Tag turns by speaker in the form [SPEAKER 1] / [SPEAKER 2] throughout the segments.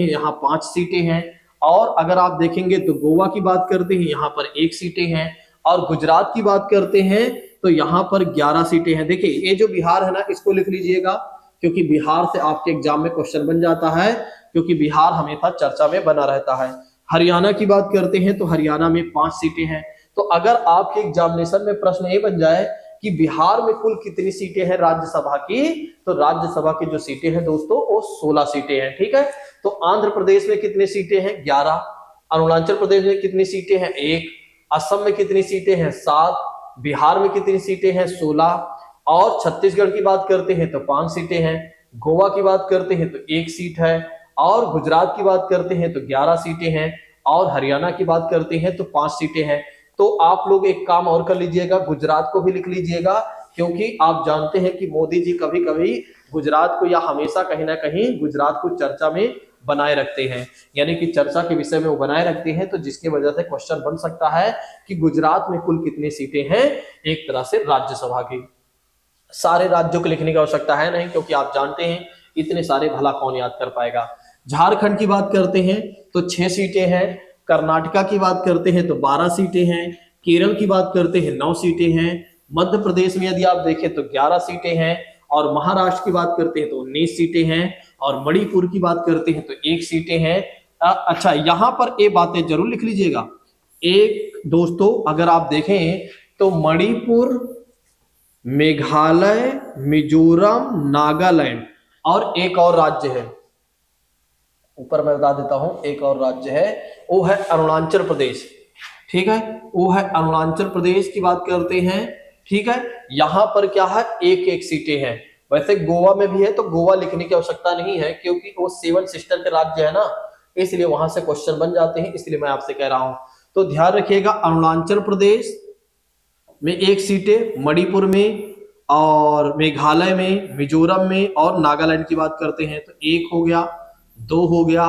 [SPEAKER 1] यहाँ 5 सीटें हैं। और अगर आप देखेंगे तो गोवा की बात करते हैं, यहाँ पर 1 सीटें हैं। और गुजरात की बात करते हैं तो यहाँ पर 11 सीटें हैं। देखिए ये जो बिहार है ना, इसको लिख लीजिएगा, क्योंकि बिहार से आपके एग्जाम में क्वेश्चन बन जाता है, क्योंकि बिहार हमेशा चर्चा में बना रहता है। हरियाणा की बात करते हैं तो हरियाणा में 5 सीटें हैं। तो अगर आपके एग्जामिनेशन में प्रश्न ये बन जाए कि बिहार में कुल कितनी सीटें हैं राज्यसभा की, तो राज्यसभा की जो सीटें हैं दोस्तों वो 16 सीटें हैं। ठीक है, तो आंध्र प्रदेश में कितनी सीटें हैं? 11। अरुणाचल प्रदेश में कितनी सीटें हैं? 1। असम में कितनी सीटें हैं? 7। बिहार में कितनी सीटें हैं? 16। और छत्तीसगढ़ की बात करते हैं तो 5 सीटें हैं। गोवा की बात करते हैं तो 1 सीट है। और गुजरात की बात करते हैं तो 11 सीटें हैं। और हरियाणा की बात करते हैं तो 5 सीटें हैं। तो आप लोग एक काम और कर लीजिएगा, गुजरात को भी लिख लीजिएगा, क्योंकि आप जानते हैं कि मोदी जी कभी कभी गुजरात को या हमेशा कहीं ना कहीं गुजरात को चर्चा में बनाए रखते हैं, यानी कि चर्चा के विषय में वो बनाए रखते हैं। तो जिसकी वजह से क्वेश्चन बन सकता है कि गुजरात में कुल कितनी सीटें हैं, एक तरह से राज्यसभा की। सारे राज्यों को लिखने की आवश्यकता है नहीं, क्योंकि आप जानते हैं इतने सारे भला कौन याद कर पाएगा। झारखंड की बात करते हैं तो 6 सीटें हैं। कर्नाटका की बात करते हैं तो 12 सीटें हैं। केरल की बात करते हैं 9 सीटें हैं। मध्य प्रदेश में यदि आप देखें तो 11 सीटें हैं। और महाराष्ट्र की बात करते हैं तो 19 सीटें हैं। और मणिपुर की बात करते हैं तो 1 सीटें हैं। अच्छा, यहां पर ये बातें जरूर लिख लीजिएगा। एक दोस्तों अगर आप देखें तो मणिपुर, मेघालय, मिजोरम, नागालैंड और एक और राज्य है, ऊपर मैं बता देता हूं, एक और राज्य है, वो है अरुणाचल प्रदेश। ठीक है, वो है अरुणाचल प्रदेश की बात करते हैं। ठीक है, यहां पर क्या है, 1-1 सीटें हैं। वैसे गोवा में भी है, तो गोवा लिखने की आवश्यकता नहीं है, क्योंकि वो 7 सिस्टर के राज्य है ना, इसलिए वहां से क्वेश्चन बन जाते हैं, इसलिए मैं आपसे कह रहा हूं। तो ध्यान रखिएगा, अरुणाचल प्रदेश में 1 सीटें, मणिपुर में और मेघालय में, मिजोरम में और नागालैंड की बात करते हैं तो 1 हो गया, 2 हो गया,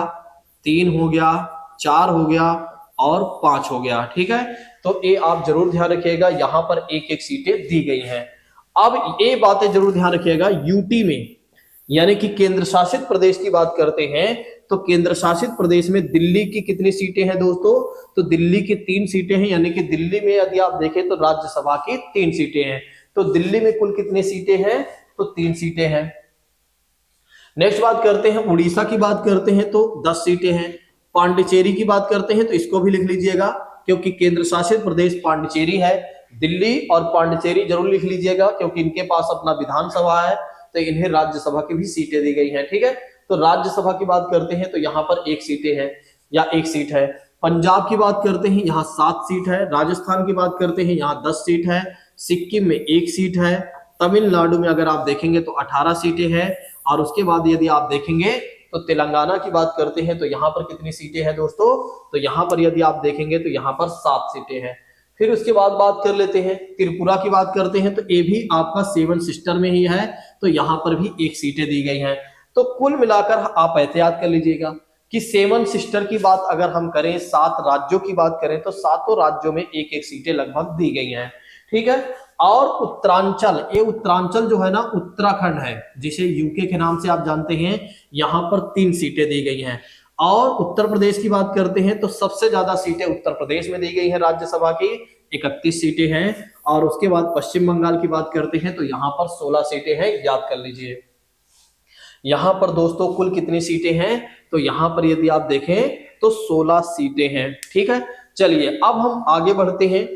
[SPEAKER 1] 3 हो गया, 4 हो गया और 5 हो गया। ठीक है, तो ये आप जरूर ध्यान रखिएगा, यहां पर 1-1 सीटें दी गई हैं। अब ये बातें जरूर ध्यान रखिएगा, यूटी में यानी कि केंद्र शासित प्रदेश की बात करते हैं तो केंद्र शासित प्रदेश में दिल्ली की कितनी सीटें हैं दोस्तों? तो दिल्ली की 3 सीटें हैं, यानी कि दिल्ली में यदि आप देखें तो राज्यसभा की 3 सीटें हैं। तो दिल्ली में कुल कितनी सीटें हैं? तो 3 सीटें हैं। नेक्स्ट बात करते हैं, उड़ीसा की बात करते हैं तो 10 सीटें हैं। पांडिचेरी की बात करते हैं तो इसको भी लिख लीजिएगा, क्योंकि केंद्र शासित प्रदेश पांडिचेरी है। दिल्ली और पांडिचेरी जरूर लिख लीजिएगा, क्योंकि इनके पास अपना विधानसभा है, तो इन्हें राज्यसभा की भी सीटें दी गई हैं। ठीक है, तो राज्यसभा की बात करते हैं तो यहाँ पर 1 सीटें हैं या 1 सीट है। पंजाब की बात करते हैं, यहाँ 7 सीट है। राजस्थान की बात करते हैं, यहाँ 10 सीट है। सिक्किम में 1 सीट है। तमिलनाडु में अगर आप देखेंगे तो 18 सीटें हैं। और उसके बाद यदि आप देखेंगे तो तेलंगाना की बात करते हैं तो यहाँ पर कितनी सीटें हैं दोस्तों? तो यहाँ पर यदि आप देखेंगे तो यहाँ पर 7 सीटें हैं। फिर उसके बाद बात कर लेते हैं, त्रिपुरा की बात करते हैं तो ये भी आपका 7 सिस्टर में ही है, तो यहाँ पर भी 1 सीटें दी गई हैं। तो कुल मिलाकर आप एहतियात कर लीजिएगा कि 7 सिस्टर की बात अगर हम करें, 7 राज्यों की बात करें तो 7 राज्यों में 1-1 सीटें लगभग दी गई हैं। ठीक है, और उत्तरांचल, ये उत्तरांचल जो है ना उत्तराखंड है, जिसे यूके के नाम से आप जानते हैं, यहाँ पर 3 सीटें दी गई हैं। और उत्तर प्रदेश की बात करते हैं तो सबसे ज्यादा सीटें उत्तर प्रदेश में दी गई हैं राज्यसभा की, 31 सीटें हैं। और उसके बाद पश्चिम बंगाल की बात करते हैं तो यहाँ पर 16 सीटें हैं, याद कर लीजिए। यहाँ पर दोस्तों कुल कितनी सीटें हैं? तो यहाँ पर यदि आप देखें तो 16 सीटें हैं। ठीक है, चलिए अब हम आगे बढ़ते हैं।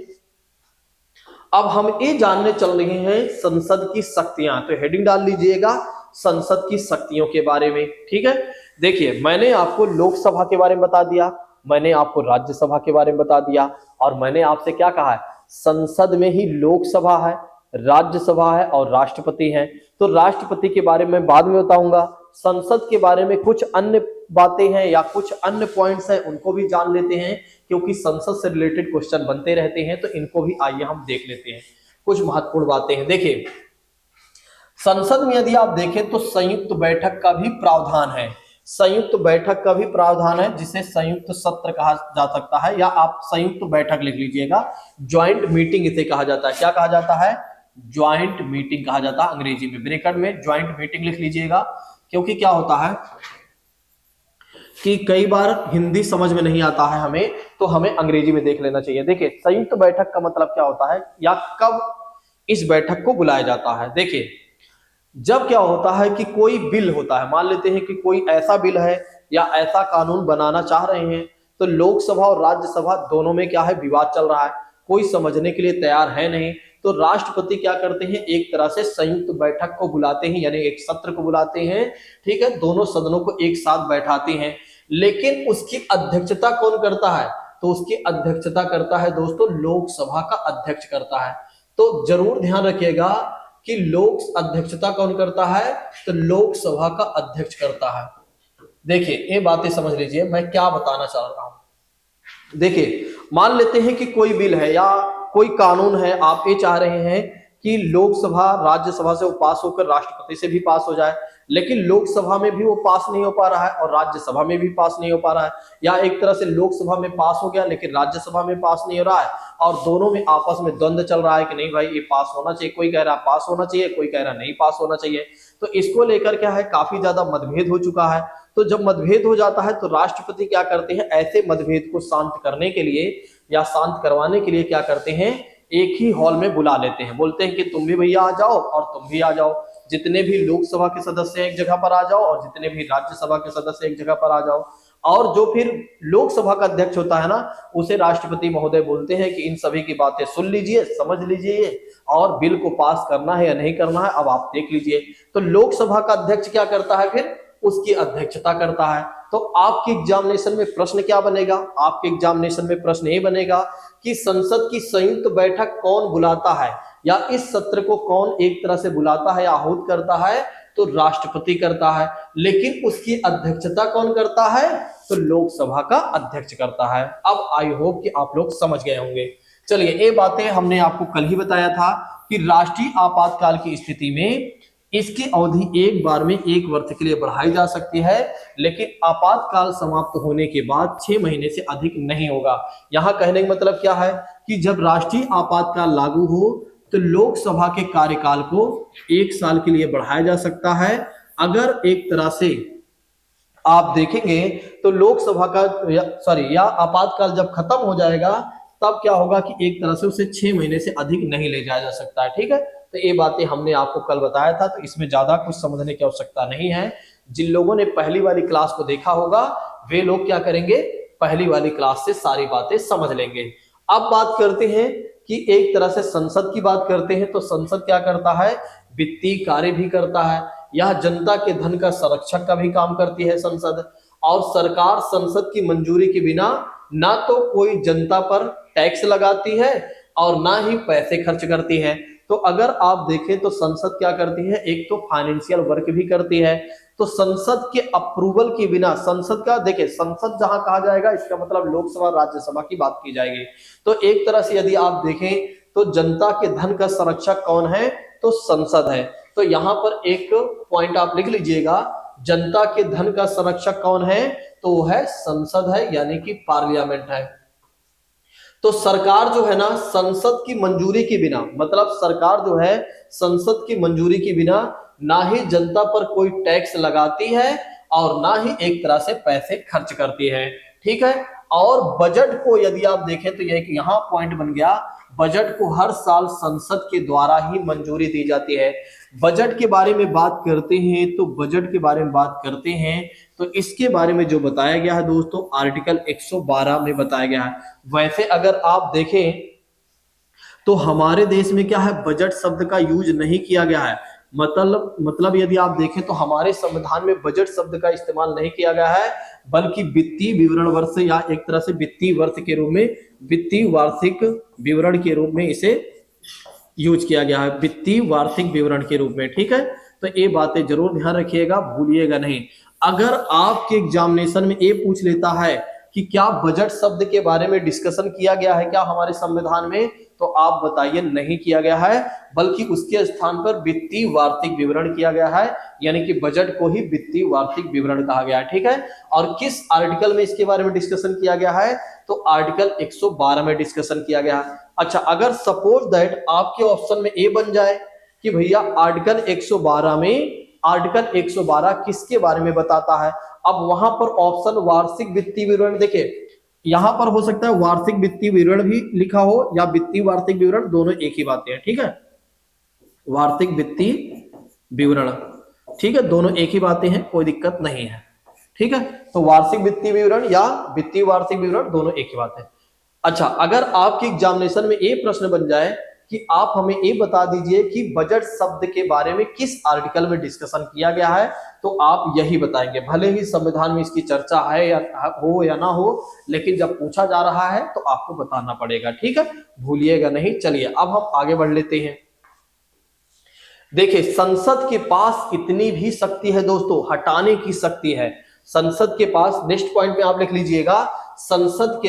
[SPEAKER 1] अब हम ये जानने चल रहे हैं संसद की शक्तियां, तो हेडिंग डाल लीजिएगा संसद की शक्तियों के बारे में। ठीक है, देखिए मैंने आपको लोकसभा के बारे में बता दिया, मैंने आपको राज्यसभा के बारे में बता दिया, और मैंने आपसे क्या कहा है, संसद में ही लोकसभा है, राज्यसभा है और राष्ट्रपति है। तो राष्ट्रपति के बारे में बाद में बताऊंगा, संसद के बारे में कुछ अन्य बातें हैं या कुछ अन्य पॉइंट्स हैं, उनको भी जान लेते हैं, क्योंकि संसद से रिलेटेड क्वेश्चन बनते रहते हैं, तो इनको भी आइए हम देख लेते हैं। कुछ महत्वपूर्ण बातें हैं। देखिए, संसद में यदि आप देखें तो संयुक्त बैठक का भी प्रावधान है, संयुक्त बैठक का भी प्रावधान है, जिसे संयुक्त सत्र कहा जा सकता है, या आप संयुक्त बैठक लिख लीजिएगा, ज्वाइंट मीटिंग इसे कहा जाता है। क्या कहा जाता है? ज्वाइंट मीटिंग कहा जाता है अंग्रेजी में, ब्रैकेट में ज्वाइंट मीटिंग लिख लीजिएगा। क्योंकि क्या होता है, कि कई बार हिंदी समझ में नहीं आता है हमें, तो हमें अंग्रेजी में देख लेना चाहिए। देखिए, संयुक्त बैठक का मतलब क्या होता है या कब इस बैठक को बुलाया जाता है। देखिए, जब क्या होता है कि कोई बिल होता है, मान लेते हैं कि कोई ऐसा बिल है या ऐसा कानून बनाना चाह रहे हैं, तो लोकसभा और राज्यसभा दोनों में क्या है, विवाद चल रहा है, कोई समझने के लिए तैयार है नहीं, तो राष्ट्रपति क्या करते हैं, एक तरह से संयुक्त बैठक को बुलाते हैं, यानी एक सत्र को बुलाते हैं, ठीक है, दोनों सदनों को एक साथ बैठाते हैं। लेकिन उसकी अध्यक्षता कौन करता है, तो उसकी अध्यक्षता करता है दोस्तों लोकसभा का अध्यक्ष करता है। तो जरूर ध्यान रखिएगा कि लोक अध्यक्षता कौन करता है, तो लोकसभा का अध्यक्ष करता है। देखिए, ये बातें समझ लीजिए मैं क्या बताना चाह रहा हूं। देखिए, मान लेते हैं कि कोई बिल है या कोई कानून है, आप ये चाह रहे हैं कि लोकसभा राज्यसभा से वो पास होकर राष्ट्रपति से भी पास हो जाए, लेकिन लोकसभा में भी वो पास नहीं हो पा रहा है और राज्यसभा में भी पास नहीं हो पा रहा है, या एक तरह से लोकसभा में पास हो गया लेकिन राज्यसभा में पास नहीं हो रहा है, और दोनों में आपस में द्वंद्व चल रहा है कि नहीं भाई ये पास होना चाहिए, कोई कह रहा पास होना चाहिए, कोई कह रहा नहीं पास होना चाहिए। तो इसको लेकर क्या है, काफी ज्यादा मतभेद हो चुका है। तो जब मतभेद हो जाता है तो राष्ट्रपति क्या करते हैं, ऐसे मतभेद को शांत करने के लिए या शांत करवाने के लिए क्या करते हैं, एक ही हॉल में बुला लेते हैं, बोलते हैं कि तुम भी भैया आ जाओ और तुम भी आ जाओ, जितने भी लोकसभा के सदस्य एक जगह पर आ जाओ और जितने भी राज्यसभा के सदस्य एक जगह पर आ जाओ। और जो फिर लोकसभा का अध्यक्ष होता है ना, उसे राष्ट्रपति महोदय बोलते हैं कि इन सभी की बातें सुन लीजिए, समझ लीजिए, और बिल को पास करना है या नहीं करना है अब आप देख लीजिए। तो लोकसभा का अध्यक्ष क्या करता है, फिर उसकी अध्यक्षता करता है। तो आपके एग्जामिनेशन में प्रश्न क्या बनेगा, आपके एग्जामिनेशन में प्रश्न ये बनेगा कि संसद की संयुक्त बैठक कौन बुलाता है, या इस सत्र को कौन एक तरह से बुलाता है या आहूत करता है, तो राष्ट्रपति करता है, लेकिन उसकी अध्यक्षता कौन करता है, तो लोकसभा का अध्यक्ष करता है। अब आई होप कि आप लोग समझ गए होंगे। चलिए, ये बातें हमने आपको कल ही बताया था कि राष्ट्रीय आपातकाल की स्थिति में इसकी अवधि एक बार में 1 वर्ष के लिए बढ़ाई जा सकती है, लेकिन आपातकाल समाप्त होने के बाद 6 महीने से अधिक नहीं होगा। यहां कहने का मतलब क्या है कि जब राष्ट्रीय आपातकाल लागू हो तो लोकसभा के कार्यकाल को 1 साल के लिए बढ़ाया जा सकता है। अगर एक तरह से आप देखेंगे तो लोकसभा का या आपातकाल जब खत्म हो जाएगा तब क्या होगा कि एक तरह से उसे 6 महीने से अधिक नहीं ले जाया जा सकता है। ठीक है, तो ये बातें हमने आपको कल बताया था, तो इसमें ज्यादा कुछ समझने की आवश्यकता नहीं है। जिन लोगों ने पहली वाली क्लास को देखा होगा वे लोग क्या करेंगे, पहली वाली क्लास से सारी बातें समझ लेंगे। अब बात करते हैं कि एक तरह से संसद की बात करते हैं, तो संसद क्या करता है, वित्तीय कार्य भी करता है, यह जनता के धन का संरक्षक का भी काम करती है संसद। और सरकार संसद की मंजूरी के बिना ना तो कोई जनता पर टैक्स लगाती है और ना ही पैसे खर्च करती है। तो अगर आप देखें तो संसद क्या करती है, एक तो फाइनेंशियल वर्क भी करती है। तो संसद के अप्रूवल के बिना संसद का, देखिए संसद जहां कहा जाएगा इसका मतलब लोकसभा राज्यसभा की बात की जाएगी। तो एक तरह से यदि आप देखें तो जनता के धन का संरक्षक कौन है, तो संसद है। तो यहां पर एक पॉइंट आप लिख लीजिएगा, जनता के धन का संरक्षक कौन है, तो वो है संसद है, यानी कि पार्लियामेंट है। तो सरकार जो है ना संसद की मंजूरी के बिना, मतलब सरकार जो है संसद की मंजूरी के बिना ना ही जनता पर कोई टैक्स लगाती है और ना ही एक तरह से पैसे खर्च करती है। ठीक है, और बजट को यदि आप देखें तो यह यहाँ पॉइंट बन गया, बजट को हर साल संसद के द्वारा ही मंजूरी दी जाती है। बजट के बारे में बात करते हैं तो बजट के बारे में बात करते हैं तो इसके बारे में जो बताया गया है दोस्तों आर्टिकल 112 में बताया गया है। वैसे अगर आप देखें तो हमारे देश में क्या है, बजट शब्द का यूज नहीं किया गया है। मतलब यदि आप देखें तो हमारे संविधान में बजट शब्द का इस्तेमाल नहीं किया गया है, बल्कि वित्तीय विवरण वर्ष या एक तरह से वित्तीय वर्ष के रूप में, वित्तीय वार्षिक विवरण के रूप में इसे यूज किया गया है, वित्तीय वार्षिक विवरण के रूप में। ठीक है, तो ये बातें जरूर ध्यान रखिएगा, भूलिएगा नहीं। अगर आपके एग्जामिनेशन में ये पूछ लेता है कि क्या बजट शब्द के बारे में डिस्कशन किया गया है क्या हमारे संविधान में, तो आप बताइए नहीं किया गया है, बल्कि उसके स्थान पर वित्तीय वार्षिक विवरण किया गया है, यानी कि बजट को ही वित्तीय वार्षिक विवरण कहा गया है। ठीक है, और किस आर्टिकल में इसके बारे में डिस्कशन किया गया है, तो आर्टिकल 112 में डिस्कशन किया गया है। अच्छा, अगर सपोज दैट आपके ऑप्शन में ए बन जाए कि भैया आर्टिकल 112 में आर्टिकल 112 किसके बारे में बताता है? अब वहां पर ऑप्शन वार्षिक वित्तीय विवरण, देखिए यहां पर हो सकता है वार्षिक वित्तीय विवरण भी लिखा हो या वित्तीय वार्षिक विवरण, दोनों एक ही बातें हैं, ठीक है। वार्षिक वित्तीय विवरण, ठीक है, दोनों एक ही बातें हैं, कोई दिक्कत नहीं है, ठीक है। तो वार्षिक वित्तीय विवरण या वित्तीय वार्षिक विवरण दोनों एक ही बात है। अच्छा, अगर आपके एग्जामिनेशन में ये प्रश्न बन जाए कि आप हमें ये बता दीजिए कि बजट शब्द के बारे में किस आर्टिकल में डिस्कशन किया गया है, तो आप यही बताएंगे। भले ही संविधान में इसकी चर्चा है या ना हो, लेकिन जब पूछा जा रहा है तो आपको बताना पड़ेगा, ठीक है, भूलिएगा नहीं। चलिए अब हम आगे बढ़ लेते हैं। देखिए, संसद के पास इतनी भी शक्ति है दोस्तों, हटाने की शक्ति है संसद के पास। नेक्स्ट पॉइंट में आप लिख लीजिएगा, संसद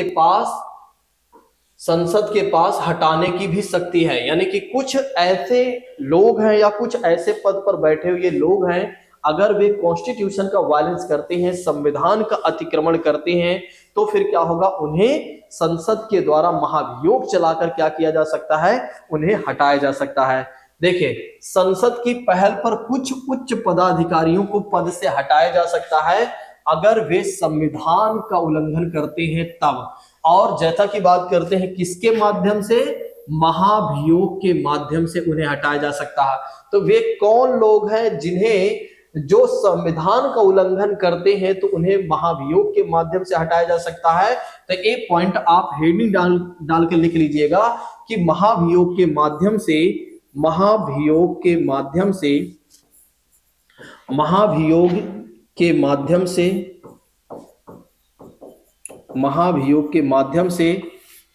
[SPEAKER 1] के पास हटाने की भी शक्ति है। यानी कि कुछ ऐसे लोग हैं या कुछ ऐसे पद पर बैठे हुए लोग हैं, अगर वे कॉन्स्टिट्यूशन का वायलेंस करते हैं, संविधान का अतिक्रमण करते हैं, तो फिर क्या होगा, उन्हें संसद के द्वारा महाभियोग चलाकर क्या किया जा सकता है, उन्हें हटाया जा सकता है। देखिए, संसद की पहल पर कुछ उच्च पदाधिकारियों को पद से हटाया जा सकता है अगर वे संविधान का उल्लंघन करते हैं तब। और जैसा कि बात करते हैं किसके माध्यम से, महाभियोग के माध्यम से उन्हें हटाया जा सकता है। तो वे कौन लोग हैं जिन्हें, जो संविधान का उल्लंघन करते हैं तो उन्हें महाभियोग के माध्यम से हटाया जा सकता है। तो एक पॉइंट आप हेडिंग डाल के लिख लीजिएगा कि महाभियोग के माध्यम से महाभियोग के माध्यम से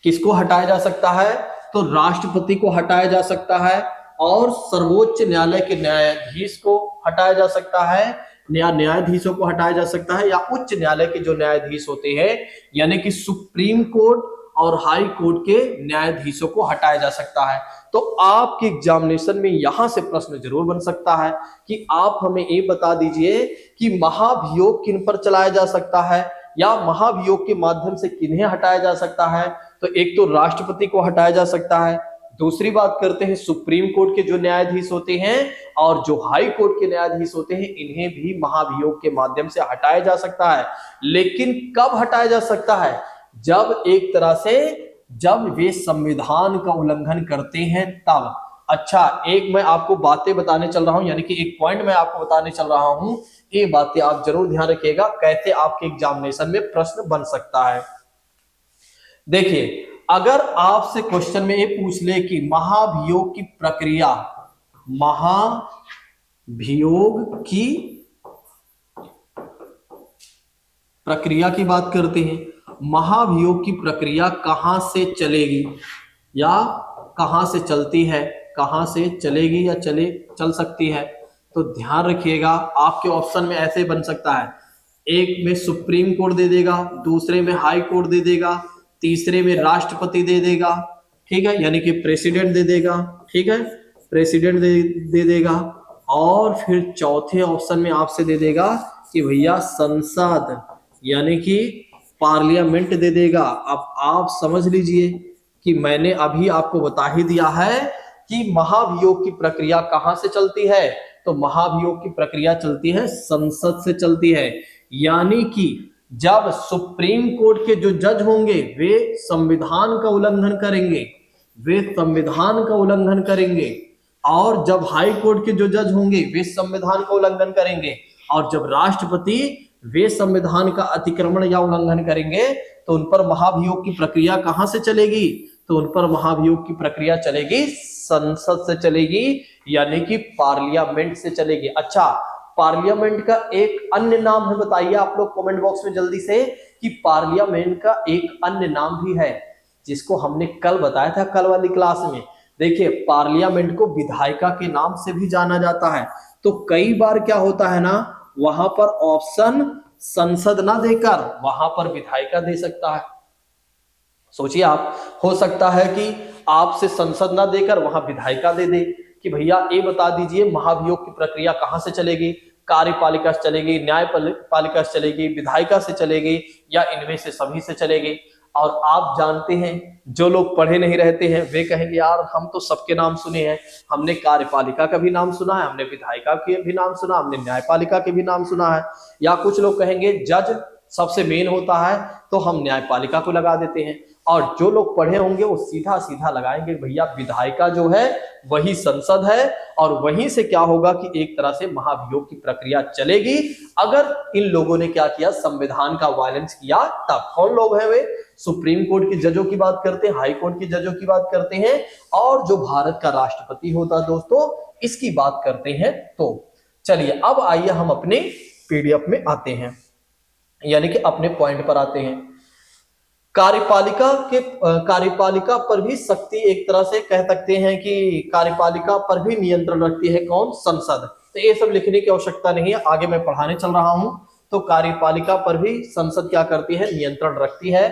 [SPEAKER 1] किसको हटाया जा सकता है, तो राष्ट्रपति को हटाया जा सकता है, और सर्वोच्च न्यायालय के न्यायाधीश को हटाया जा सकता है, न्यायाधीशों को हटाया जा सकता है, या उच्च न्यायालय के जो न्यायाधीश होते हैं, यानी कि सुप्रीम कोर्ट और हाई कोर्ट के न्यायाधीशों को हटाया जा सकता है। तो आपके एग्जामिनेशन में यहां से प्रश्न जरूर बन सकता है कि आप हमें ये बता दीजिए कि महाभियोग किन पर चलाया जा सकता है, या महाभियोग के माध्यम से किन्हें हटाया जा सकता है। तो एक तो राष्ट्रपति को हटाया जा सकता है, दूसरी बात करते हैं सुप्रीम कोर्ट के जो न्यायाधीश होते हैं और जो हाई कोर्ट के न्यायाधीश होते हैं, इन्हें भी महाभियोग के माध्यम से हटाया जा सकता है। लेकिन कब हटाया जा सकता है, जब एक तरह से जब वे संविधान का उल्लंघन करते हैं तब। अच्छा, एक मैं आपको बातें बताने चल रहा हूं, यानी कि एक पॉइंट मैं आपको बताने चल रहा हूं, ये बातें आप जरूर ध्यान रखिएगा, कैसे आपके एग्जामिनेशन में प्रश्न बन सकता है। देखिए, अगर आपसे क्वेश्चन में ये पूछ ले कि महाभियोग की प्रक्रिया की बात करते हैं, महाभियोग की प्रक्रिया कहां से चलेगी या कहां से चलती है, कहां से चलेगी या चल सकती है। तो ध्यान रखिएगा, आपके ऑप्शन में ऐसे बन सकता है, एक में सुप्रीम कोर्ट दे देगा, दूसरे में हाई कोर्ट दे देगा, तीसरे में राष्ट्रपति दे देगा, ठीक है, यानी कि प्रेसिडेंट दे देगा, ठीक है, प्रेसिडेंट दे देगा, और फिर चौथे ऑप्शन में आपसे दे देगा कि भैया संसद, यानी कि पार्लियामेंट दे देगा। अब आप समझ लीजिए कि मैंने अभी आपको बता ही दिया है कि महाभियोग की प्रक्रिया कहां से चलती है, तो महाभियोग की प्रक्रिया चलती है संसद से चलती है। यानी कि जब सुप्रीम कोर्ट के जो जज होंगे वे संविधान का उल्लंघन करेंगे, और जब हाई कोर्ट के जो जज होंगे वे संविधान का उल्लंघन करेंगे, और जब राष्ट्रपति वे संविधान का अतिक्रमण या उल्लंघन करेंगे, तो उन पर महाभियोग की प्रक्रिया कहां से चलेगी, तो उन पर महाभियोग की प्रक्रिया चलेगी संसद से चलेगी, यानी कि पार्लियामेंट से चलेगी। अच्छा, पार्लियामेंट का एक अन्य नाम है, बताइए आप लोग कमेंट बॉक्स में जल्दी से, कि पार्लियामेंट का एक अन्य नाम भी है जिसको हमने कल बताया था, कल वाली क्लास में। देखिए, पार्लियामेंट को विधायिका के नाम से भी जाना जाता है। तो कई बार क्या होता है ना, वहां पर ऑप्शन संसद ना देकर वहां पर विधायिका दे सकता है। सोचिए आप, हो सकता है कि आपसे संसद ना देकर वहां विधायिका दे दे कि भैया ये बता दीजिए महाभियोग की प्रक्रिया कहां से चलेगी, कार्यपालिका से चलेगी, न्यायपालिका से चलेगी, विधायिका से चलेगी, या इनमें से सभी से चलेगी। और आप जानते हैं जो लोग पढ़े नहीं रहते हैं वे कहेंगे यार हम तो सबके नाम सुने हैं, हमने कार्यपालिका का भी नाम सुना है, हमने विधायिका के भी नाम सुना, हमने न्यायपालिका के भी नाम सुना है। या कुछ लोग कहेंगे जज सबसे मेन होता है तो हम न्यायपालिका को लगा देते हैं। और जो लोग पढ़े होंगे वो सीधा सीधा लगाएंगे भैया विधायिका जो है वही संसद है, और वहीं से क्या होगा कि एक तरह से महाभियोग की प्रक्रिया चलेगी अगर इन लोगों ने क्या किया, संविधान का वायलेंस किया तब। कौन लोग हैं वे? सुप्रीम कोर्ट की जजों की बात करते हैं, हाई कोर्ट की जजों की बात करते हैं, और जो भारत का राष्ट्रपति होता है दोस्तों इसकी बात करते हैं। तो चलिए अब आइए हम अपने पीडीएफ में आते हैं, यानी कि अपने पॉइंट पर आते हैं। कार्यपालिका पर भी शक्ति, एक तरह से कह सकते हैं कि कार्यपालिका पर भी नियंत्रण रखती है कौन? संसद। तो ये सब लिखने की आवश्यकता नहीं है, आगे मैं पढ़ाने चल रहा हूं। तो कार्यपालिका पर भी संसद क्या करती है? नियंत्रण रखती है।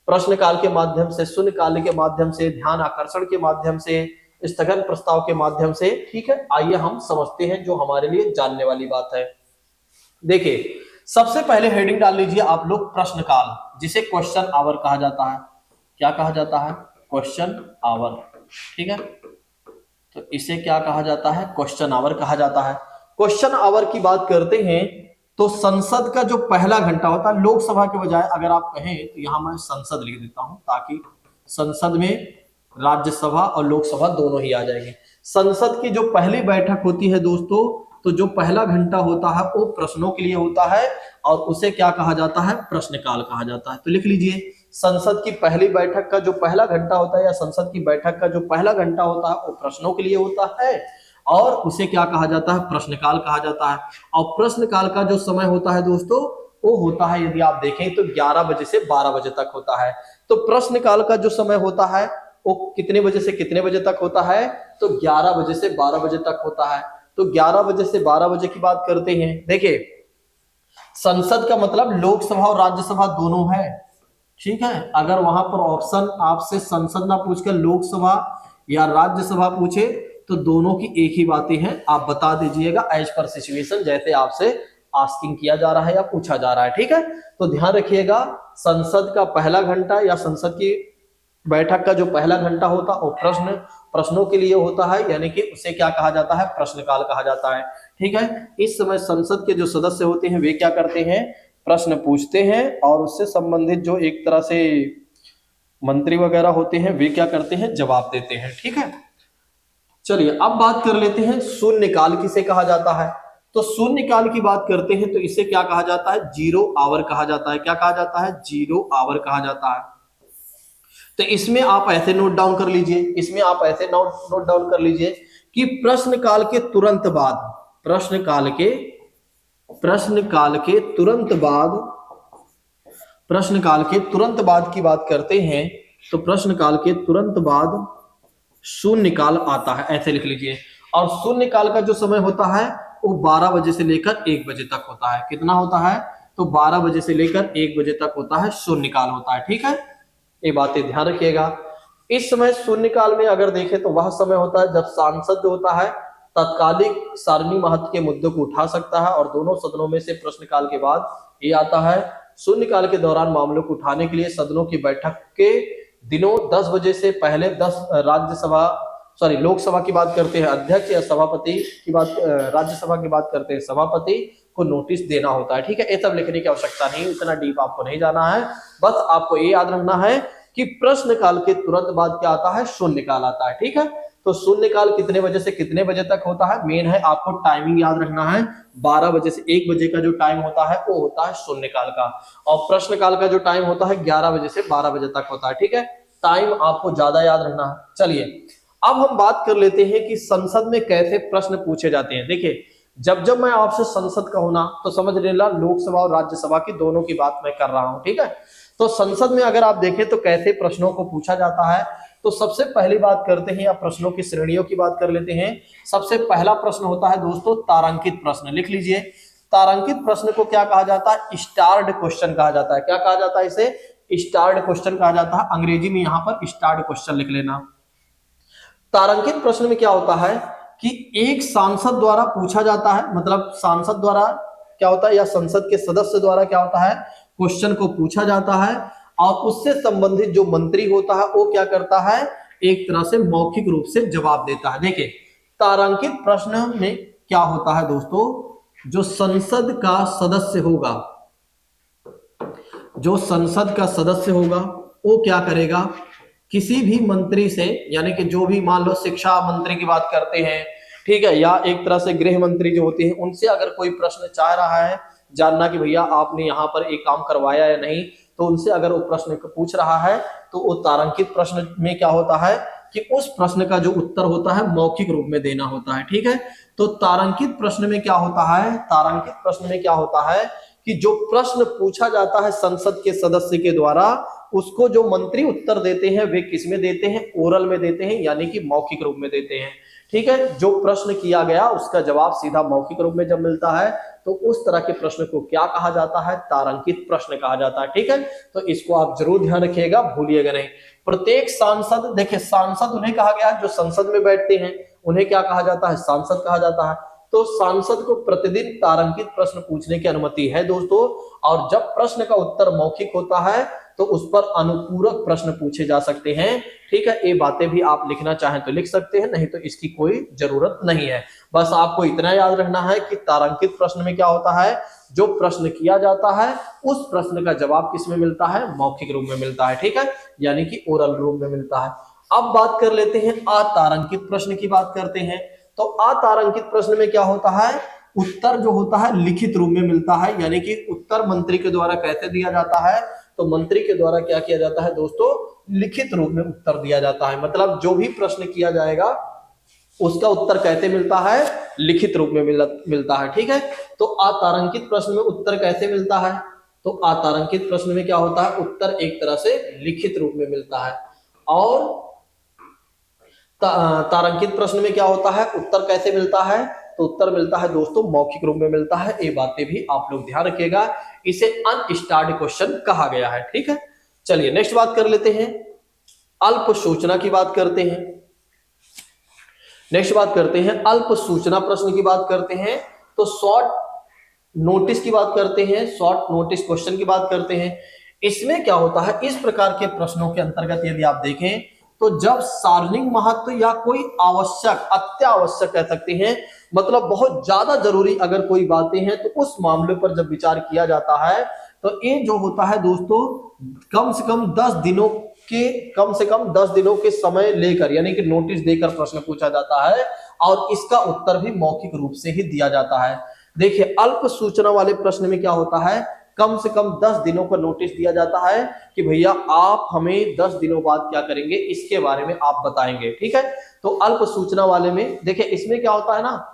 [SPEAKER 1] प्रश्नकाल के माध्यम से, शून्यकाल के माध्यम से, ध्यान आकर्षण के माध्यम से, स्थगन प्रस्ताव के माध्यम से। ठीक है, आइए हम समझते हैं जो हमारे लिए जानने वाली बात है। देखिए सबसे पहले हेडिंग डाल लीजिए आप लोग प्रश्नकाल, जिसे क्वेश्चन आवर कहा जाता है। क्या कहा जाता है? Question hour. ठीक है, तो इसे क्या कहा जाता है? क्वेश्चन आवर कहा जाता है। क्वेश्चन आवर की बात करते हैं तो संसद का जो पहला घंटा होता है, लोकसभा के बजाय अगर आप कहें तो यहां मैं संसद लिख देता हूं ताकि संसद में राज्यसभा और लोकसभा दोनों ही आ जाएंगे। संसद की जो पहली बैठक होती है दोस्तों, तो जो पहला घंटा होता है वो प्रश्नों के लिए होता है और उसे क्या कहा जाता है? प्रश्नकाल कहा जाता है। तो लिख लीजिए संसद की पहली बैठक का जो पहला घंटा होता है या संसद की बैठक का जो पहला घंटा होता है वो प्रश्नों के लिए होता है और उसे क्या कहा जाता है? प्रश्नकाल कहा जाता है। और प्रश्नकाल का जो समय होता है दोस्तों वो होता है, यदि आप देखें तो 11 बजे से 12 बजे तक होता है। तो प्रश्नकाल का जो समय होता है वो कितने बजे से कितने बजे तक होता है? तो 11 बजे से 12 बजे तक होता है। तो 11 बजे से 12 बजे की बात करते हैं। देखिए संसद का मतलब लोकसभा और राज्यसभा दोनों है। ठीक है, अगर वहां पर ऑप्शन आपसे संसद ना पूछकर लोकसभा या राज्यसभा पूछे तो दोनों की एक ही बातें हैं, आप बता दीजिएगा एज पर सिचुएशन, जैसे आपसे आस्किंग किया जा रहा है या पूछा जा रहा है। ठीक है, तो ध्यान रखिएगा संसद का पहला घंटा या संसद की बैठक का जो पहला घंटा होता है वो प्रश्नों के लिए होता है, यानी कि उसे क्या कहा जाता है? प्रश्नकाल कहा जाता है। ठीक है, इस समय संसद के जो सदस्य होते हैं वे क्या करते हैं? प्रश्न पूछते हैं और उससे संबंधित जो एक तरह से मंत्री वगैरह होते हैं वे क्या करते हैं? जवाब देते हैं। ठीक है, चलिए अब बात कर लेते हैं शून्यकाल किसे कहा जाता है। तो शून्यकाल की बात करते हैं तो इसे क्या कहा जाता है? जीरो आवर कहा जाता है। क्या कहा जाता है? जीरो आवर कहा जाता है। तो इसमें आप ऐसे नोट डाउन कर लीजिए, इसमें आप ऐसे नोट डाउन कर लीजिए कि प्रश्नकाल के तुरंत बाद, प्रश्नकाल के तुरंत बाद की बात करते हैं तो प्रश्नकाल के तुरंत बाद शून्यकाल आता है, ऐसे लिख लीजिए। और शून्यकाल का जो समय होता है वो 12 बजे से लेकर 1 बजे तक होता है। कितना होता है? तो 12 बजे से लेकर 1 बजे तक होता है, शून्यकाल होता है। ठीक है, ये बातें ध्यान रखिएगा। इस समय शून्यकाल में अगर देखें तो वह समय होता है जब सांसद जो होता है तत्कालिक सार्वजनिक महत्व के मुद्दों को उठा सकता है और दोनों सदनों में से प्रश्नकाल के बाद ये आता है। शून्यकाल के दौरान मामलों को उठाने के लिए सदनों की बैठक के दिनों 10 बजे से पहले लोकसभा की बात करते हैं अध्यक्ष या सभापति की बात, राज्यसभा की बात करते हैं सभापति को नोटिस देना होता है। ठीक है, ये सब लिखने की आवश्यकता नहीं, इतना डीप आपको नहीं जाना है, बस आपको ये याद रखना है कि प्रश्नकाल के तुरंत बाद क्या आता है? शून्यकाल आता है। ठीक है, तो शून्यकाल कितने बजे से कितने बजे तक होता है? मेन है आपको टाइमिंग याद रखना है, 12 बजे से 1 बजे का जो टाइम होता है वो होता है शून्यकाल का, और प्रश्नकाल का जो टाइम होता है 11 बजे से 12 बजे तक होता है। ठीक है, टाइम आपको ज्यादा याद रखना है। चलिए अब हम बात कर लेते हैं कि संसद में कैसे प्रश्न पूछे जाते हैं। देखिए जब मैं आपसे संसद कहूं ना तो समझ लेना लोकसभा और राज्यसभा की दोनों की बात मैं कर रहा हूं। ठीक है, तो संसद में अगर आप देखें तो कैसे प्रश्नों को पूछा जाता है, तो सबसे पहली बात करते हैं या प्रश्नों की श्रेणियों की बात कर लेते हैं। सबसे पहला प्रश्न होता है दोस्तों तारांकित प्रश्न, लिख लीजिए। तारांकित प्रश्न को क्या कहा जाता है? स्टार्ड क्वेश्चन कहा जाता है। क्या कहा जाता है? इसे स्टार्ड क्वेश्चन कहा जाता है। अंग्रेजी में यहां पर स्टार्ड क्वेश्चन लिख लेना। तारांकित प्रश्न में क्या होता है कि एक सांसद द्वारा पूछा जाता है, मतलब सांसद द्वारा क्या होता है या संसद के सदस्य द्वारा क्या होता है? क्वेश्चन को पूछा जाता है और उससे संबंधित जो मंत्री होता है वो क्या करता है, एक तरह से मौखिक रूप से जवाब देता है। देखिए तारांकित प्रश्न में क्या होता है दोस्तों, जो संसद का सदस्य होगा, जो संसद का सदस्य होगा वो क्या करेगा, किसी भी मंत्री से, यानी कि जो भी मान लो शिक्षा मंत्री की बात करते हैं, ठीक है, या एक तरह से गृह मंत्री जो होते हैं, उनसे अगर कोई प्रश्न चाह रहा है जानना कि भैया आपने यहाँ पर एक काम करवाया या नहीं, तो उनसे अगर वो प्रश्न पूछ रहा है तो वो तारांकित प्रश्न में क्या होता है कि उस प्रश्न का जो उत्तर होता है मौखिक रूप में देना होता है। ठीक है, तो तारांकित प्रश्न में क्या होता है, तारांकित प्रश्न में क्या होता है कि जो प्रश्न पूछा जाता है संसद के सदस्य के द्वारा, उसको जो मंत्री उत्तर देते हैं वे किस में देते हैं, ओरल में देते हैं, यानी कि मौखिक रूप में देते हैं। ठीक है, जो प्रश्न किया गया उसका जवाब सीधा मौखिक रूप में जब मिलता है तो उस तरह के प्रश्न को क्या कहा जाता है, तारांकित प्रश्न कहा जाता है। ठीक है, तो इसको आप जरूर ध्यान रखिएगा, भूलिएगा नहीं। प्रत्येक सांसद, देखिए सांसद उन्हें कहा गया जो संसद में बैठते हैं, उन्हें क्या कहा जाता है, सांसद कहा जाता है। तो सांसद को प्रतिदिन तारांकित प्रश्न पूछने की अनुमति है दोस्तों, और जब प्रश्न का उत्तर मौखिक होता है तो उस पर अनुपूरक प्रश्न पूछे जा सकते हैं। ठीक है, ये बातें भी आप लिखना चाहें तो लिख सकते हैं, नहीं तो इसकी कोई जरूरत नहीं है। बस आपको इतना याद रखना है कि तारांकित प्रश्न में क्या होता है, जो प्रश्न किया जाता है उस प्रश्न का जवाब किस में मिलता है, मौखिक रूप में मिलता है। ठीक है, यानी कि ओरल रूप में मिलता है। अब बात कर लेते हैं अतारांकित प्रश्न की, बात करते हैं। तो अतारांकित प्रश्न में क्या होता है, उत्तर जो होता है लिखित रूप में मिलता है, यानी कि उत्तर मंत्री के द्वारा कैसे दिया जाता है, तो मंत्री के द्वारा क्या किया जाता है दोस्तों, लिखित रूप में उत्तर दिया जाता है। मतलब जो भी प्रश्न किया जाएगा उसका उत्तर कैसे मिलता है, लिखित रूप में मिलता है। ठीक है, तो अतारांकित प्रश्न में उत्तर कैसे मिलता है, तो अतारांकित प्रश्न में क्या होता है, उत्तर एक तरह से लिखित रूप में मिलता है। और तारांकित प्रश्न में क्या होता है, उत्तर कैसे मिलता है, तो उत्तर मिलता है दोस्तों मौखिक रूप में मिलता है। ये बातें भी आप लोग ध्यान रखिएगा, इसे अनस्टार्ड क्वेश्चन कहा गया है। ठीक है, चलिए नेक्स्ट बात कर लेते हैं, अल्प सूचना की बात करते हैं। नेक्स्ट बात करते हैं अल्प सूचना प्रश्न की बात करते हैं। तो शॉर्ट नोटिस की बात करते हैं, शॉर्ट नोटिस क्वेश्चन की बात करते हैं। इसमें क्या होता है, इस प्रकार के प्रश्नों के अंतर्गत यदि आप देखें तो जब सार्वजनिक महत्व या कोई आवश्यक, अत्यावश्यक कह सकते हैं, मतलब बहुत ज्यादा जरूरी अगर कोई बातें हैं तो उस मामले पर जब विचार किया जाता है तो ये जो होता है दोस्तों कम से कम 10 दिनों के समय लेकर, यानी कि नोटिस देकर प्रश्न पूछा जाता है, और इसका उत्तर भी मौखिक रूप से ही दिया जाता है। देखिए अल्प सूचना वाले प्रश्न में क्या होता है, कम से कम 10 दिनों का नोटिस दिया जाता है कि भैया आप हमें 10 दिनों बाद क्या करेंगे, इसके बारे में आप बताएंगे। ठीक है, तो अल्प सूचना वाले में देखिए इसमें क्या होता है ना,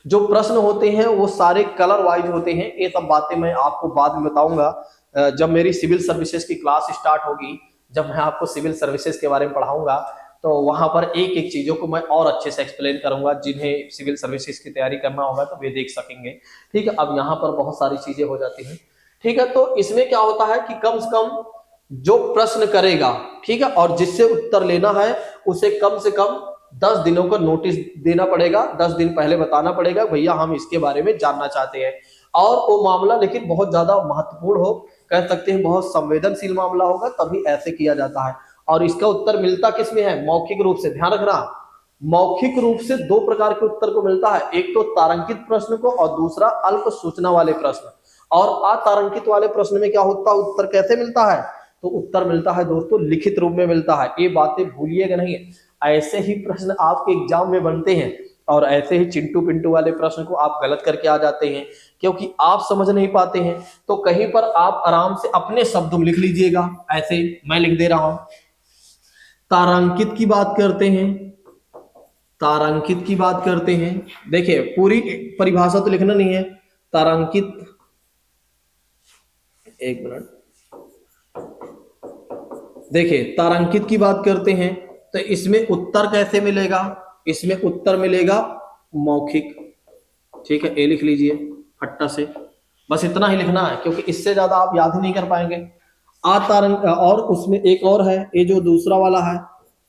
[SPEAKER 1] जो प्रश्न होते हैं वो सारे कलर वाइज होते हैं। ये सब बातें मैं आपको बाद में बताऊंगा जब मेरी सिविल सर्विसेज की क्लास स्टार्ट होगी, जब मैं आपको सिविल सर्विसेज के बारे में पढ़ाऊंगा तो वहां पर एक एक चीजों को मैं और अच्छे से एक्सप्लेन करूंगा। जिन्हें सिविल सर्विसेज की तैयारी करना होगा तो वे देख सकेंगे। ठीक है, अब यहाँ पर बहुत सारी चीजें हो जाती हैं। ठीक है, तो इसमें क्या होता है कि कम से कम जो प्रश्न करेगा, ठीक है, और जिससे उत्तर लेना है उसे कम से कम 10 दिनों का नोटिस देना पड़ेगा, 10 दिन पहले बताना पड़ेगा भैया हम इसके बारे में जानना चाहते हैं। और वो मामला लेकिन बहुत ज्यादा महत्वपूर्ण हो, कह सकते हैं बहुत संवेदनशील मामला होगा, तभी ऐसे किया जाता है। और इसका उत्तर मिलता किस में है, मौखिक रूप से। ध्यान रखना, मौखिक रूप से 2 प्रकार के उत्तर को मिलता है, एक तो तारांकित प्रश्न को और दूसरा अल्प सूचना वाले प्रश्न। और अतारांकित वाले प्रश्न में क्या होता है, उत्तर कैसे मिलता है, तो उत्तर मिलता है दोस्तों लिखित रूप में मिलता है। ये बातें भूलिएगा नहीं, ऐसे ही प्रश्न आपके एग्जाम में बनते हैं और ऐसे ही चिंटू पिंटू वाले प्रश्न को आप गलत करके आ जाते हैं क्योंकि आप समझ नहीं पाते हैं। तो कहीं पर आप आराम से अपने शब्दों में लिख लीजिएगा, ऐसे मैं लिख दे रहा हूं। तारांकित की बात करते हैं, तारांकित की बात करते हैं। देखिए पूरी परिभाषा तो लिखना नहीं है, तारांकित, एक मिनट, देखिए तारांकित की बात करते हैं तो इसमें उत्तर कैसे मिलेगा, इसमें उत्तर मिलेगा मौखिक। ठीक है, ये लिख लीजिए फट्टा से, बस इतना ही लिखना है क्योंकि इससे ज्यादा आप याद ही नहीं कर पाएंगे। अतारंक, और उसमें एक और है, ये जो दूसरा वाला है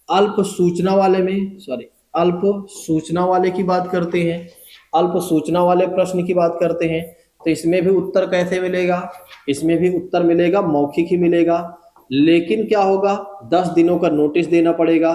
[SPEAKER 1] अल्प सूचना वाले में, सॉरी अल्प सूचना वाले की बात करते हैं, अल्प सूचना वाले प्रश्न की बात करते हैं। तो इसमें भी उत्तर कैसे मिलेगा, इसमें भी उत्तर मिलेगा मौखिक ही मिलेगा। लेकिन क्या होगा, 10 दिनों का नोटिस देना पड़ेगा।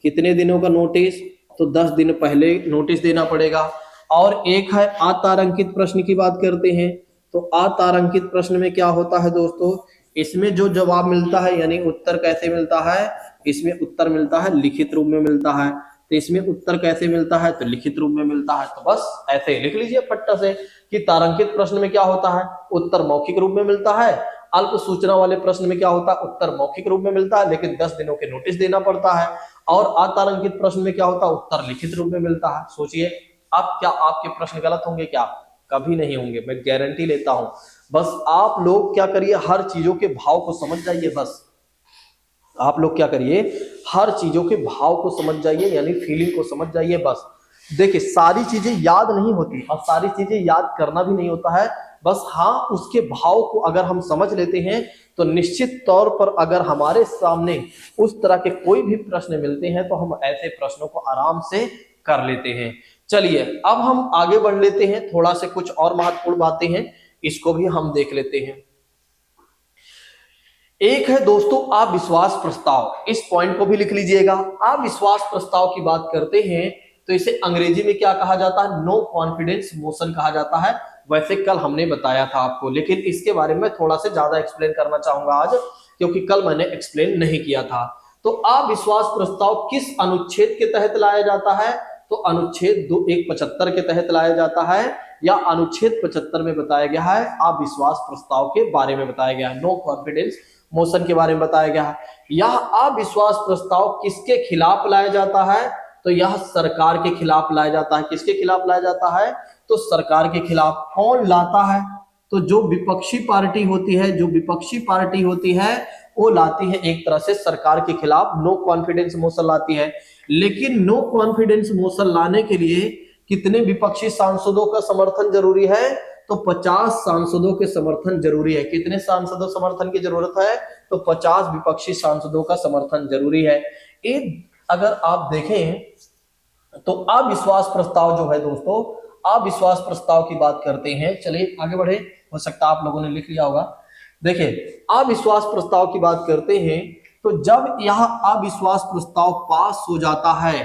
[SPEAKER 1] कितने दिनों का नोटिस, तो 10 दिन पहले नोटिस देना पड़ेगा। और एक है अतारांकित प्रश्न की बात करते हैं, तो अतारांकित प्रश्न में क्या होता है दोस्तों, इसमें जो जवाब मिलता है यानी उत्तर कैसे मिलता है, इसमें उत्तर मिलता है लिखित रूप में मिलता है। तो इसमें उत्तर कैसे मिलता है, तो लिखित रूप में मिलता है। तो बस ऐसे लिख लीजिए फट्टा से कि तारांकित प्रश्न में क्या होता है, उत्तर मौखिक रूप में मिलता है। अल्प सूचना वाले प्रश्न में क्या होता है, उत्तर मौखिक रूप में मिलता है लेकिन 10 दिनों के नोटिस देना पड़ता है। और अतारांकित प्रश्न में क्या होता है, उत्तर लिखित रूप में मिलता है। सोचिए अब क्या आपके प्रश्न गलत होंगे, क्या कभी नहीं होंगे, मैं गारंटी लेता हूं। बस आप लोग क्या करिए, हर चीजों के भाव को समझ जाइए। बस आप लोग क्या करिए, हर चीजों के भाव को समझ जाइए यानी फीलिंग को समझ जाइए। बस देखिए सारी चीजें याद नहीं होती और सारी चीजें याद करना भी नहीं होता है। बस हाँ, उसके भाव को अगर हम समझ लेते हैं तो निश्चित तौर पर अगर हमारे सामने उस तरह के कोई भी प्रश्न मिलते हैं तो हम ऐसे प्रश्नों को आराम से कर लेते हैं। चलिए अब हम आगे बढ़ लेते हैं, थोड़ा से कुछ और महत्वपूर्ण बातें हैं, इसको भी हम देख लेते हैं। एक है दोस्तों अविश्वास प्रस्ताव, इस पॉइंट को भी लिख लीजिएगा। अविश्वास प्रस्ताव की बात करते हैं तो इसे अंग्रेजी में क्या कहा जाता है, नो कॉन्फिडेंस मोशन कहा जाता है। वैसे कल हमने बताया था आपको, लेकिन इसके बारे में थोड़ा से ज्यादा एक्सप्लेन करना चाहूंगा आज, क्योंकि कल मैंने एक्सप्लेन नहीं किया था। तो अविश्वास प्रस्ताव किस अनुच्छेद के तहत लाया जाता है, तो अनुच्छेद 175 के तहत लाया जाता है, या अनुच्छेद 75 में बताया गया है अविश्वास प्रस्ताव के बारे में बताया गया है, नो कॉन्फिडेंस मोशन के बारे में बताया गया है। यह अविश्वास प्रस्ताव किसके खिलाफ लाया जाता है, तो यह सरकार के खिलाफ लाया जाता है। किसके खिलाफ लाया जाता है, तो सरकार के खिलाफ। कौन लाता है, तो जो विपक्षी पार्टी होती है, जो विपक्षी पार्टी होती है वो लाती है एक तरह से सरकार के खिलाफ नो कॉन्फिडेंस मोशन लाती है। लेकिन नो कॉन्फिडेंस मोशन लाने के लिए कितने विपक्षी सांसदों का समर्थन जरूरी है, तो 50 सांसदों के समर्थन जरूरी है। कितने सांसदों समर्थन की जरूरत है, तो 50 विपक्षी सांसदों का समर्थन जरूरी है। एक अगर आप देखें तो अविश्वास प्रस्ताव जो है दोस्तों, अविश्वास प्रस्ताव की बात करते हैं। चलिए आगे बढ़े, हो सकता है आप लोगों ने लिख लिया होगा। देखिए अविश्वास प्रस्ताव की बात करते हैं तो जब यह अविश्वास प्रस्ताव पास हो जाता है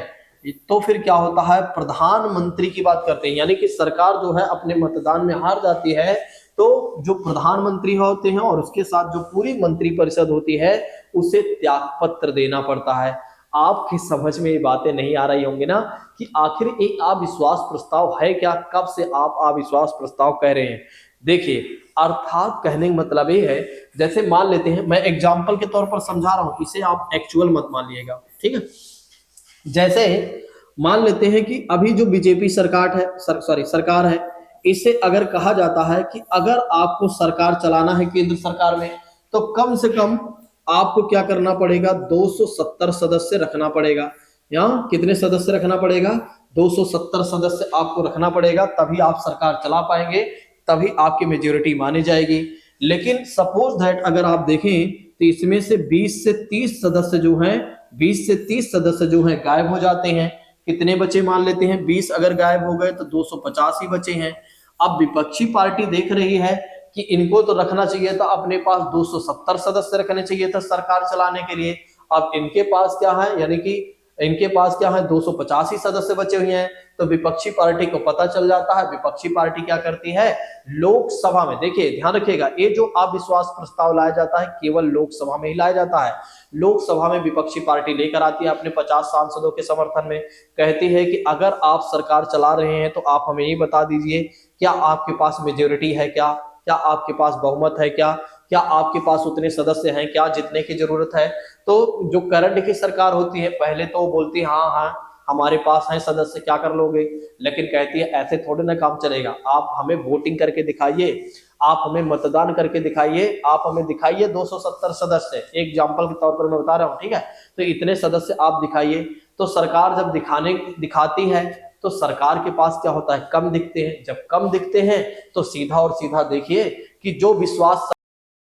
[SPEAKER 1] तो फिर क्या होता है, प्रधानमंत्री की बात करते हैं, यानी कि सरकार जो है अपने मतदान में हार जाती है तो जो प्रधानमंत्री होते हैं और उसके साथ जो पूरी मंत्रिपरिषद होती है उसे त्यागपत्र देना पड़ता है। आपकी समझ में ये बातें नहीं आ रही होंगी ना कि आखिर एक अविश्वास प्रस्ताव है क्या, कब से आप अविश्वास प्रस्ताव कह रहे हैं। देखिए अर्थात कहने का मतलब ये है, जैसे मान लेते हैं, मैं एग्जाम्पल के तौर पर समझा रहा हूं, इसे आप एक्चुअल मत मान लिएगा, ठीक है। जैसे मान लेते हैं कि अभी जो बीजेपी सरकार है, सरकार है, इससे अगर कहा जाता है कि अगर आपको सरकार चलाना है केंद्र सरकार में तो कम से कम आपको क्या करना पड़ेगा, 270 सदस्य रखना पड़ेगा। यहाँ कितने सदस्य रखना पड़ेगा, 270 सदस्य आपको रखना पड़ेगा, तभी आप सरकार चला पाएंगे, तभी आपकी मेजोरिटी मानी जाएगी। लेकिन सपोज दैट अगर आप देखें तो इसमें से 20 से 30 सदस्य जो हैं, 20 से 30 सदस्य जो हैं गायब हो जाते हैं। कितने बचे मान लेते हैं, 20 अगर गायब हो गए तो 250 ही बचे हैं। अब विपक्षी पार्टी देख रही है कि इनको तो रखना चाहिए था, अपने पास 270 सदस्य रखने चाहिए था सरकार चलाने के लिए। अब इनके पास क्या है, यानी कि इनके पास क्या है, 250 ही सदस्य बचे हुए हैं। तो विपक्षी पार्टी को पता चल जाता है, विपक्षी पार्टी क्या करती है, लोकसभा में, देखिए ध्यान रखिएगा, ये जो अविश्वास प्रस्ताव लाया जाता है केवल लोकसभा में ही लाया जाता है। लोकसभा में विपक्षी पार्टी लेकर आती है अपने 50 सांसदों के समर्थन में, कहती है कि अगर आप सरकार चला रहे हैं तो आप हमें ये बता दीजिए, क्या आपके पास मेजोरिटी है, क्या क्या आपके पास बहुमत है, क्या क्या आपके पास उतने सदस्य हैं क्या जितने की जरूरत है। तो जो करंट की सरकार होती है पहले तो बोलती है हाँ हाँ हमारे पास है सदस्य, क्या कर लोगे, लेकिन कहती है ऐसे थोड़े ना काम चलेगा, आप हमें वोटिंग करके दिखाइए, आप हमें मतदान करके दिखाइए, आप हमें दिखाइए 270 सदस्य, एक एग्जांपल के तौर पर मैं बता रहा हूँ, ठीक है। तो इतने सदस्य आप दिखाइए। तो सरकार जब दिखाती है तो सरकार के पास क्या होता है, कम दिखते हैं। जब कम दिखते हैं तो सीधा और सीधा देखिए कि जो विश्वास